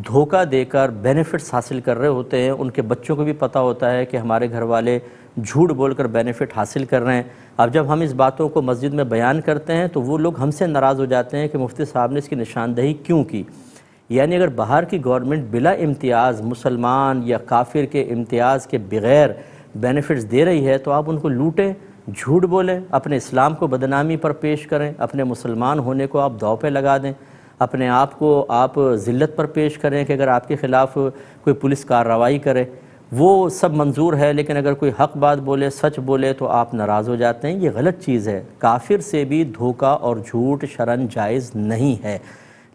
دھوکہ دے کر بینیفٹس حاصل کر رہے ہوتے ہیں، ان کے بچوں کو بھی پتہ ہوتا ہے کہ ہمارے گھر والے جھوٹ بول کر بینیفٹ حاصل کر رہے ہیں۔ اب جب ہم اس باتوں کو مسجد میں بیان کرتے ہیں تو وہ لوگ ہم سے ناراض ہو جاتے ہیں کہ مفتی صاحب نے اس کی نشاندہی کیوں کی؟ یعنی اگر باہر کی گورنمنٹ بلا امتیاز مسلمان یا کافر کے امتیاز کے بغیر بینیفٹس دے رہی ہے تو آپ ان کو لوٹیں، جھوٹ بولیں، اپنے اسلام کو بدنامی پر پیش کریں، اپنے مسلمان ہونے کو آپ داؤ پہ لگا دیں، اپنے آپ کو آپ ذلت پر پیش کریں کہ اگر آپ کے خلاف کوئی پولیس کارروائی کرے، وہ سب منظور ہے، لیکن اگر کوئی حق بات بولے، سچ بولے تو آپ ناراض ہو جاتے ہیں۔ یہ غلط چیز ہے، کافر سے بھی دھوکہ اور جھوٹ شرعاً جائز نہیں ہے،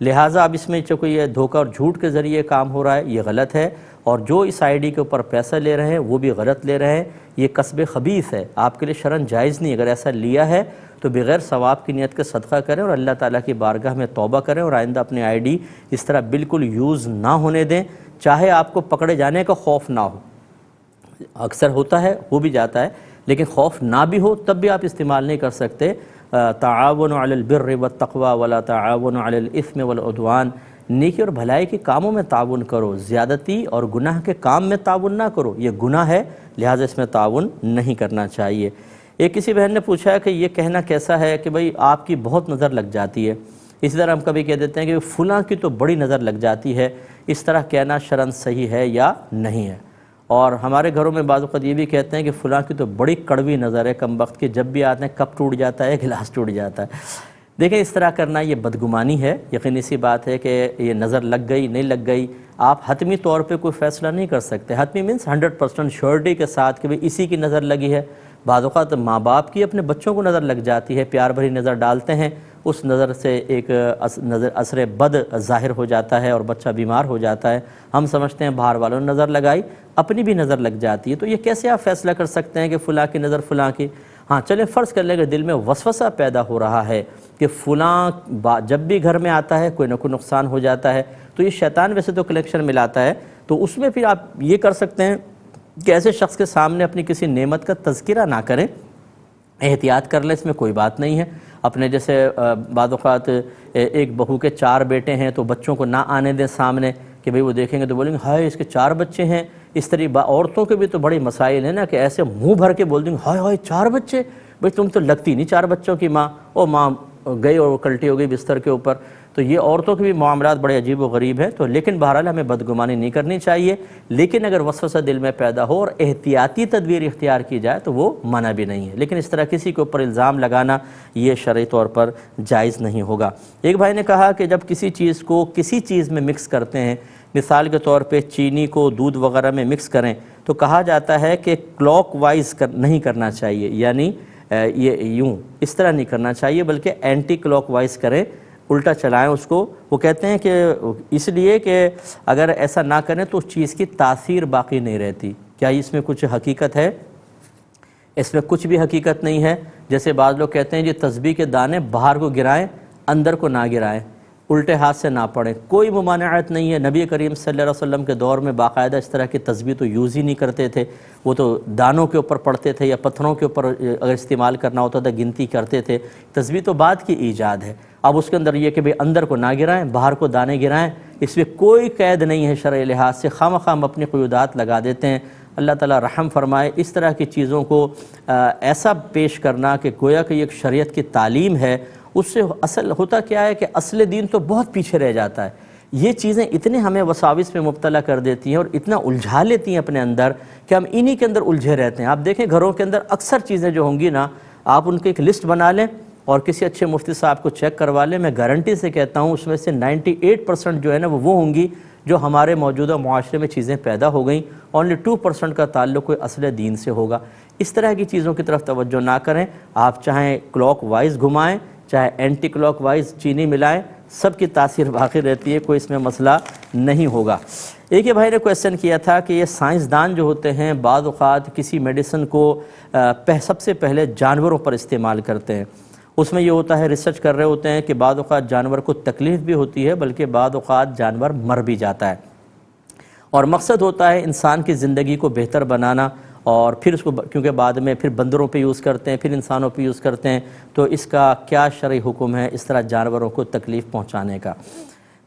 لہٰذا اب اس میں کوئی یہ دھوکہ اور جھوٹ کے ذریعے کام ہو رہا ہے یہ غلط ہے، اور جو اس آئی ڈی کے اوپر پیسہ لے رہے ہیں وہ بھی غلط لے رہے ہیں، یہ کسب خبیث ہے، آپ کے لیے شرعاً جائز نہیں۔ اگر ایسا لیا ہے تو بغیر ثواب کی نیت کے صدقہ کریں اور اللہ تعالیٰ کی بارگاہ میں توبہ کریں اور آئندہ اپنی آئی ڈی اس طرح بالکل یوز نہ ہونے دیں، چاہے آپ کو پکڑے جانے کا خوف نہ ہو، اکثر ہوتا ہے، ہو بھی جاتا ہے، لیکن خوف نہ بھی ہو تب بھی آپ استعمال نہیں کر سکتے۔ تعاونوا علی البر والتقوی ولا تعاونوا علی الاثم والعدوان، نیکی اور بھلائی کے کاموں میں تعاون کرو، زیادتی اور گناہ کے کام میں تعاون نہ کرو، یہ گناہ ہے، لہٰذا اس میں تعاون نہیں کرنا چاہیے۔ ایک کسی بہن نے پوچھا ہے کہ یہ کہنا کیسا ہے کہ بھئی آپ کی بہت نظر لگ جاتی ہے، اسی طرح ہم کبھی کہہ دیتے ہیں کہ فلاں کی تو بڑی نظر لگ جاتی ہے، اس طرح کہنا شرعاً صحیح ہے یا نہیں ہے؟ اور ہمارے گھروں میں بعض اوقات یہ بھی کہتے ہیں کہ فلاں کی تو بڑی کڑوی نظر ہے، کم وقت کے جب بھی آتے ہیں کپ ٹوٹ جاتا ہے، گلاس ٹوٹ جاتا ہے۔ دیکھیں اس طرح کرنا یہ بدگمانی ہے، یقینی سی بات ہے کہ یہ نظر لگ گئی نہیں لگ گئی، آپ حتمی طور پہ کوئی فیصلہ نہیں کر سکتے، حتمی مینس 100% شیورٹی کے ساتھ کہ بھئی اسی کی نظر لگی ہے۔ بعض اوقات ماں باپ کی اپنے بچوں کو نظر لگ جاتی ہے، پیار بھری نظر ڈالتے ہیں، اس نظر سے ایک اثر بد ظاہر ہو جاتا ہے اور بچہ بیمار ہو جاتا ہے، ہم سمجھتے ہیں باہر والوں نے نظر لگائی، اپنی بھی نظر لگ جاتی ہے، تو یہ کیسے آپ فیصلہ کر سکتے ہیں کہ فلاں کی نظر فلاں کی؟ ہاں چلیں فرض کر لیں کہ دل میں وسوسہ پیدا ہو رہا ہے کہ فلاں جب بھی گھر میں آتا ہے کوئی نہ کوئی نقصان ہو جاتا ہے، تو یہ شیطان ویسے تو کلیکشن ملاتا ہے، تو اس میں پھر آپ یہ کر سکتے ہیں کہ ایسے شخص کے سامنے اپنی کسی نعمت کا تذکرہ نہ کریں، احتیاط کر لیں، اس میں کوئی بات نہیں ہے۔ اپنے جیسے بعض اوقات ایک بہو کے 4 بیٹے ہیں تو بچوں کو نہ آنے دیں سامنے کہ بھئی وہ دیکھیں گے تو بولیں گے ہائے اس کے 4 بچے ہیں، اس طرح عورتوں کے بھی تو بڑی مسائل ہیں نا کہ ایسے منہ بھر کے بول دیں گے ہائے ہائے 4 بچے، بھئی تم تو لگتی نہیں 4 بچوں کی ماں، او ماں گئی اور وہ کلٹی ہو گئی بستر کے اوپر، تو یہ عورتوں کے بھی معاملات بڑے عجیب و غریب ہیں، تو لیکن بہرحال ہمیں بدگمانی نہیں کرنی چاہیے، لیکن اگر وسوسہ دل میں پیدا ہو اور احتیاطی تدبیر اختیار کی جائے تو وہ منع بھی نہیں ہے، لیکن اس طرح کسی کے اوپر الزام لگانا یہ شرعی طور پر جائز نہیں ہوگا۔ ایک بھائی نے کہا کہ جب کسی چیز کو کسی چیز میں مکس کرتے ہیں، مثال کے طور پہ چینی کو دودھ وغیرہ میں مکس کریں تو کہا جاتا ہے کہ کلاک وائز نہیں کرنا چاہیے، یعنی یہ یوں اس طرح نہیں کرنا چاہیے بلکہ اینٹی کلاک وائز کریں، الٹا چلائیں اس کو۔ وہ کہتے ہیں کہ اس لیے کہ اگر ایسا نہ کریں تو اس چیز کی تاثیر باقی نہیں رہتی۔ کیا اس میں کچھ حقیقت ہے؟ اس میں کچھ بھی حقیقت نہیں ہے۔ جیسے بعض لوگ کہتے ہیں یہ تسبیح کے دانے باہر کو گرائیں اندر کو نہ گرائیں، الٹے ہاتھ سے نہ پڑھیں، کوئی ممانعت نہیں ہے۔ نبی کریم صلی اللہ علیہ وسلم کے دور میں باقاعدہ اس طرح کی تسبیح تو یوز ہی نہیں کرتے تھے، وہ تو دانوں کے اوپر پڑھتے تھے یا پتھروں کے اوپر اگر استعمال کرنا ہوتا تھا گنتی کرتے تھے۔ تسبیح تو بعد کی ایجاد ہے۔ اب اس کے اندر یہ کہ اندر کو نہ گرائیں باہر کو دانے گرائیں، اس میں کوئی قید نہیں ہے شرعی لحاظ سے، خواہ اپنی قیودات لگا دیتے ہیں۔ اللہ تعالیٰ رحم فرمائے۔ اس طرح کی چیزوں کو ایسا پیش کرنا کہ گویا کہ ایک شریعت کی تعلیم ہے، اس سے اصل ہوتا کیا ہے کہ اصل دین تو بہت پیچھے رہ جاتا ہے۔ یہ چیزیں اتنے ہمیں وساوس میں مبتلا کر دیتی ہیں اور اتنا الجھا لیتی ہیں اپنے اندر کہ ہم انہی کے اندر الجھے رہتے ہیں۔ آپ دیکھیں گھروں کے اندر اکثر چیزیں جو ہوں گی نا، آپ ان کی ایک لسٹ بنا لیں اور کسی اچھے مفتی صاحب کو چیک کروا لیں، میں گارنٹی سے کہتا ہوں اس میں سے 98% جو ہے نا وہ ہوں گی جو ہمارے موجودہ معاشرے میں چیزیں پیدا ہو گئیں، اونلی 2% کا تعلق کوئی اصل دین سے ہوگا۔ اس طرح کی چیزوں کی طرف توجہ نہ کریں، آپ چاہیں کلاک وائز گھمائیں چاہے اینٹی کلاک وائز چینی ملائیں، سب کی تاثیر باقی رہتی ہے، کوئی اس میں مسئلہ نہیں ہوگا۔ ایک یہ بھائی نے کویسچن کیا تھا کہ یہ سائنسدان جو ہوتے ہیں بعض اوقات کسی میڈیسن کو سب سے پہلے جانوروں پر استعمال کرتے ہیں، اس میں یہ ہوتا ہے ریسرچ کر رہے ہوتے ہیں کہ بعض اوقات جانور کو تکلیف بھی ہوتی ہے بلکہ بعض اوقات جانور مر بھی جاتا ہے، اور مقصد ہوتا ہے انسان کی زندگی کو بہتر بنانا، اور پھر اس کو کیونکہ بعد میں پھر بندروں پہ یوز کرتے ہیں، پھر انسانوں پہ یوز کرتے ہیں، تو اس کا کیا شرعی حکم ہے اس طرح جانوروں کو تکلیف پہنچانے کا؟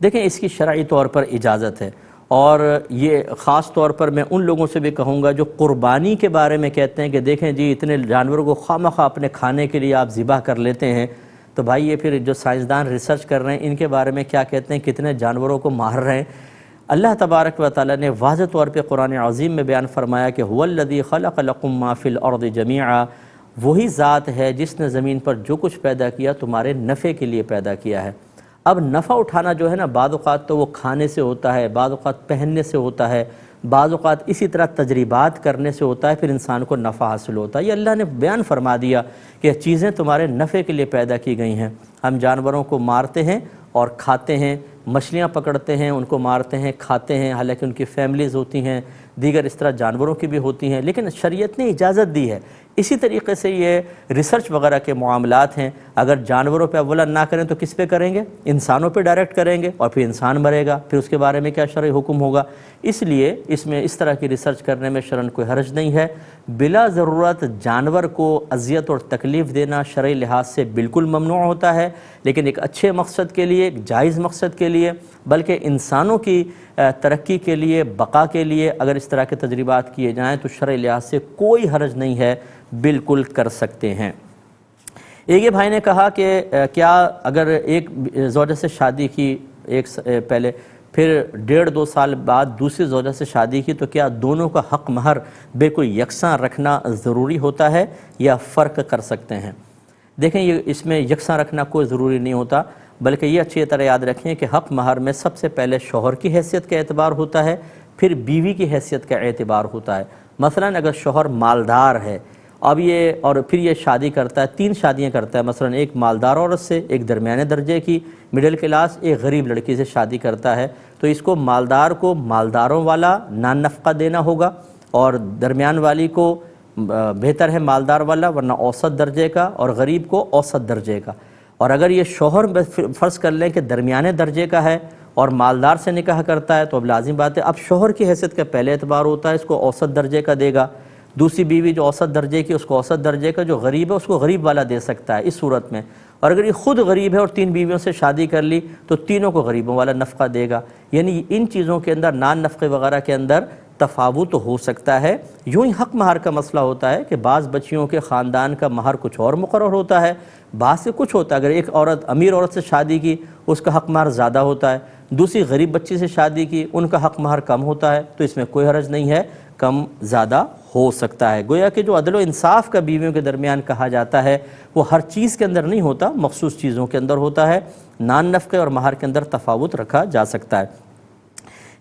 دیکھیں اس کی شرعی طور پر اجازت ہے، اور یہ خاص طور پر میں ان لوگوں سے بھی کہوں گا جو قربانی کے بارے میں کہتے ہیں کہ دیکھیں جی اتنے جانوروں کو خواہ مخواہ اپنے کھانے کے لیے آپ ذبح کر لیتے ہیں، تو بھائی یہ پھر جو سائنسدان ریسرچ کر رہے ہیں ان کے بارے میں کیا کہتے ہیں، کتنے جانوروں کو مار رہے ہیں؟ اللہ تبارک و تعالیٰ نے واضح طور پہ قرآن عظیم میں بیان فرمایا کہ هو الذی خلق لکم ما فی الارض جمیعا، وہی ذات ہے جس نے زمین پر جو کچھ پیدا کیا تمہارے نفع کے لیے پیدا کیا ہے۔ اب نفع اٹھانا جو ہے نا بعض اوقات تو وہ کھانے سے ہوتا ہے، بعض اوقات پہننے سے ہوتا ہے، بعض اوقات اسی طرح تجربات کرنے سے ہوتا ہے، پھر انسان کو نفع حاصل ہوتا ہے۔ یہ اللہ نے بیان فرما دیا کہ چیزیں تمہارے نفع کے لیے پیدا کی گئی ہیں۔ ہم جانوروں کو مارتے ہیں اور کھاتے ہیں، مچھلیاں پکڑتے ہیں ان کو مارتے ہیں کھاتے ہیں، حالانکہ ان کی فیملیز ہوتی ہیں، دیگر اس طرح جانوروں کی بھی ہوتی ہیں، لیکن شریعت نے اجازت دی ہے۔ اسی طریقے سے یہ ریسرچ وغیرہ کے معاملات ہیں، اگر جانوروں پہ اولا نہ کریں تو کس پہ کریں گے؟ انسانوں پہ ڈائریکٹ کریں گے، اور پھر انسان مرے گا، پھر اس کے بارے میں کیا شرعی حکم ہوگا؟ اس لیے اس میں اس طرح کی ریسرچ کرنے میں شرعاً کوئی حرج نہیں ہے۔ بلا ضرورت جانور کو اذیت اور تکلیف دینا شرعی لحاظ سے بالکل ممنوع ہوتا ہے، لیکن ایک اچھے مقصد کے لیے، ایک جائز مقصد کے لیے، بلکہ انسانوں کی ترقی کے لیے، بقا کے لیے اگر اس طرح کے تجربات کیے جائیں تو شرعی لحاظ سے کوئی حرج نہیں ہے، بالکل کر سکتے ہیں۔ ایک یہ بھائی نے کہا کہ کیا اگر ایک زوجہ سے شادی کی ایک پہلے، پھر 1.5-2 سال بعد دوسری زوجہ سے شادی کی، تو کیا دونوں کا حق مہر بالکل یکساں رکھنا ضروری ہوتا ہے یا فرق کر سکتے ہیں؟ دیکھیں یہ اس میں یکساں رکھنا کوئی ضروری نہیں ہوتا، بلکہ یہ اچھی طرح یاد رکھیں کہ حق مہر میں سب سے پہلے شوہر کی حیثیت کا اعتبار ہوتا ہے، پھر بیوی کی حیثیت کا اعتبار ہوتا ہے۔ مثلاً اگر شوہر مالدار ہے، اب یہ اور پھر یہ شادی کرتا ہے، 3 شادیاں کرتا ہے، مثلاً ایک مالدار عورت سے، ایک درمیانے درجے کی مڈل کلاس، ایک غریب لڑکی سے شادی کرتا ہے، تو اس کو مالدار کو مالداروں والا نان نفقہ دینا ہوگا، اور درمیان والی کو بہتر ہے مالدار والا ورنہ اوسط درجے کا، اور غریب کو اوسط درجے کا۔ اور اگر یہ شوہر فرض کر لیں کہ درمیانے درجے کا ہے اور مالدار سے نکاح کرتا ہے، تو اب لازم بات ہے اب شوہر کی حیثیت کا پہلے اعتبار ہوتا ہے، اس کو اوسط درجے کا دے گا۔ دوسری بیوی جو اوسط درجے کی اس کو اوسط درجے کا، جو غریب ہے اس کو غریب والا دے سکتا ہے اس صورت میں۔ اور اگر یہ خود غریب ہے اور 3 بیویوں سے شادی کر لی تو تینوں کو غریبوں والا نفقہ دے گا۔ یعنی ان چیزوں کے اندر نان نفقے وغیرہ کے اندر تفاوت ہو سکتا ہے۔ یوں ہی حق مہر کا مسئلہ ہوتا ہے کہ بعض بچیوں کے خاندان کا مہر کچھ اور مقرر ہوتا ہے، بعض سے کچھ ہوتا ہے۔ اگر ایک عورت امیر عورت سے شادی کی اس کا حق مہر زیادہ ہوتا ہے، دوسری غریب بچی سے شادی کی ان کا حق مہر کم ہوتا ہے، تو اس میں کوئی حرج نہیں ہے، کم زیادہ ہو سکتا ہے۔ گویا کہ جو عدل و انصاف کا بیویوں کے درمیان کہا جاتا ہے وہ ہر چیز کے اندر نہیں ہوتا، مخصوص چیزوں کے اندر ہوتا ہے۔ نان نفقے اور مہر کے اندر تفاوت رکھا جا سکتا ہے۔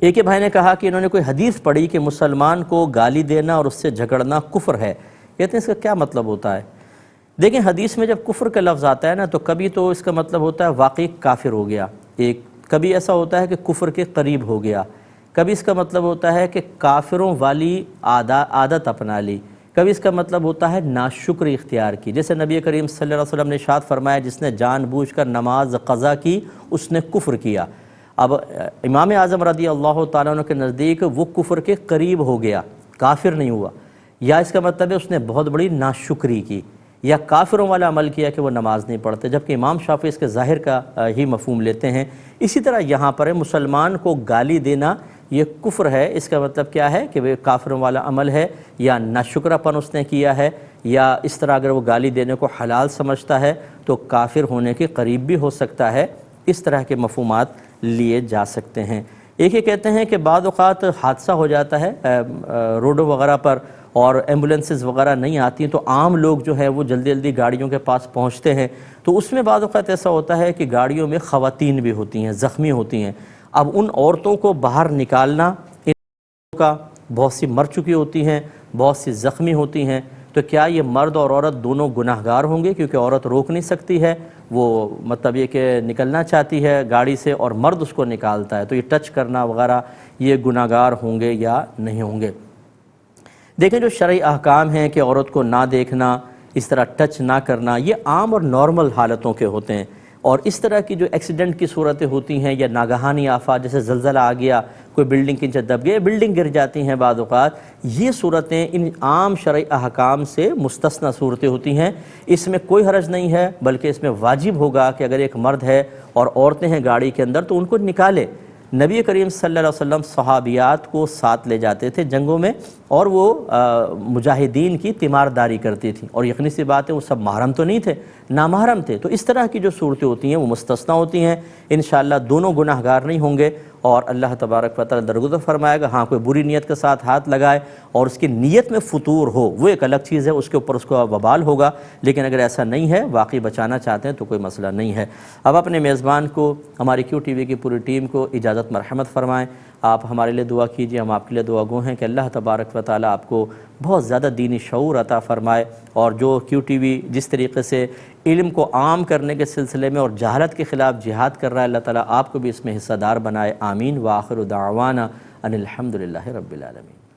ایک ہی بھائی نے کہا کہ انہوں نے کوئی حدیث پڑھی کہ مسلمان کو گالی دینا اور اس سے جھگڑنا کفر ہے، کہتے ہیں اس کا کیا مطلب ہوتا ہے؟ دیکھیں حدیث میں جب کفر کا لفظ آتا ہے نا تو کبھی تو اس کا مطلب ہوتا ہے واقعی کافر ہو گیا، کبھی ایسا ہوتا ہے کہ کفر کے قریب ہو گیا، کبھی اس کا مطلب ہوتا ہے کہ کافروں والی عادت اپنا لی، کبھی اس کا مطلب ہوتا ہے ناشکری اختیار کی، جیسے نبی کریم صلی اللہ علیہ وسلم نے ارشاد فرمایا جس نے جان بوجھ کر نماز قضا کی اس نے کفر کیا۔ اب امام اعظم رضی اللہ تعالیٰ عنہ کے نزدیک وہ کفر کے قریب ہو گیا، کافر نہیں ہوا، یا اس کا مطلب ہے اس نے بہت بڑی ناشکری کی یا کافروں والا عمل کیا کہ وہ نماز نہیں پڑھتے، جبکہ امام شافعی اس کے ظاہر کا ہی مفہوم لیتے ہیں۔ اسی طرح یہاں پر مسلمان کو گالی دینا یہ کفر ہے، اس کا مطلب کیا ہے کہ وہ کافروں والا عمل ہے یا ناشکرہ پن اس نے کیا ہے، یا اس طرح اگر وہ گالی دینے کو حلال سمجھتا ہے تو کافر ہونے کے قریب بھی ہو سکتا ہے۔ اس طرح کے مفہومات لیے جا سکتے ہیں۔ ایک یہ کہتے ہیں کہ بعض اوقات حادثہ ہو جاتا ہے روڈوں وغیرہ پر اور ایمبولینسز وغیرہ نہیں آتی ہیں تو عام لوگ جو ہے وہ جلدی جلدی گاڑیوں کے پاس پہنچتے ہیں، تو اس میں بعض اوقات ایسا ہوتا ہے کہ گاڑیوں میں خواتین بھی ہوتی ہیں، زخمی ہوتی ہیں۔ اب ان عورتوں کو باہر نکالنا، ان کا بہت سی مر چکی ہوتی ہیں، بہت سی زخمی ہوتی ہیں، تو کیا یہ مرد اور عورت دونوں گناہ گار ہوں گے؟ کیونکہ عورت روک نہیں سکتی ہے، وہ مطلب یہ کہ نکلنا چاہتی ہے گاڑی سے اور مرد اس کو نکالتا ہے، تو یہ ٹچ کرنا وغیرہ یہ گناہ گار ہوں گے یا نہیں ہوں گے؟ دیکھیں جو شرعی احکام ہیں کہ عورت کو نہ دیکھنا، اس طرح ٹچ نہ کرنا، یہ عام اور نارمل حالتوں کے ہوتے ہیں، اور اس طرح کی جو ایکسیڈنٹ کی صورتیں ہوتی ہیں یا ناگہانی آفات جیسے زلزلہ آ گیا، کوئی بلڈنگ کے نیچے دب گئے، بلڈنگ گر جاتی ہیں بعض اوقات، یہ صورتیں ان عام شرعی احکام سے مستثنی صورتیں ہوتی ہیں، اس میں کوئی حرج نہیں ہے، بلکہ اس میں واجب ہوگا کہ اگر ایک مرد ہے اور عورتیں ہیں گاڑی کے اندر تو ان کو نکالے۔ نبی کریم صلی اللہ علیہ وسلم صحابیات کو ساتھ لے جاتے تھے جنگوں میں، اور وہ مجاہدین کی تیمارداری کرتی تھیں، اور یقینی سی بات ہے وہ سب محرم تو نہیں تھے، نامحرم تھے، تو اس طرح کی جو صورتیں ہوتی ہیں وہ مستثنی ہوتی ہیں۔ انشاءاللہ دونوں گناہ گار نہیں ہوں گے، اور اللہ تبارک و تعالیٰ درگزر فرمائے گا۔ ہاں کوئی بری نیت کے ساتھ ہاتھ لگائے اور اس کی نیت میں فطور ہو، وہ ایک الگ چیز ہے، اس کے اوپر اس کو وبال ہوگا، لیکن اگر ایسا نہیں ہے، واقعی بچانا چاہتے ہیں تو کوئی مسئلہ نہیں ہے۔ اب اپنے میزبان کو، ہماری کیو ٹی وی کی پوری ٹیم کو اجازت مرحمت فرمائیں۔ آپ ہمارے لیے دعا کیجیے، ہم آپ کے لیے دعا گو ہیں کہ اللہ تبارک و تعالیٰ آپ کو بہت زیادہ دینی شعور عطا فرمائے، اور جو کیو ٹی وی جس طریقے سے علم کو عام کرنے کے سلسلے میں اور جہالت کے خلاف جہاد کر رہا ہے، اللہ تعالیٰ آپ کو بھی اس میں حصہ دار بنائے۔ آمین۔ وآخر دعوانا ان الحمد للہ رب العالمین۔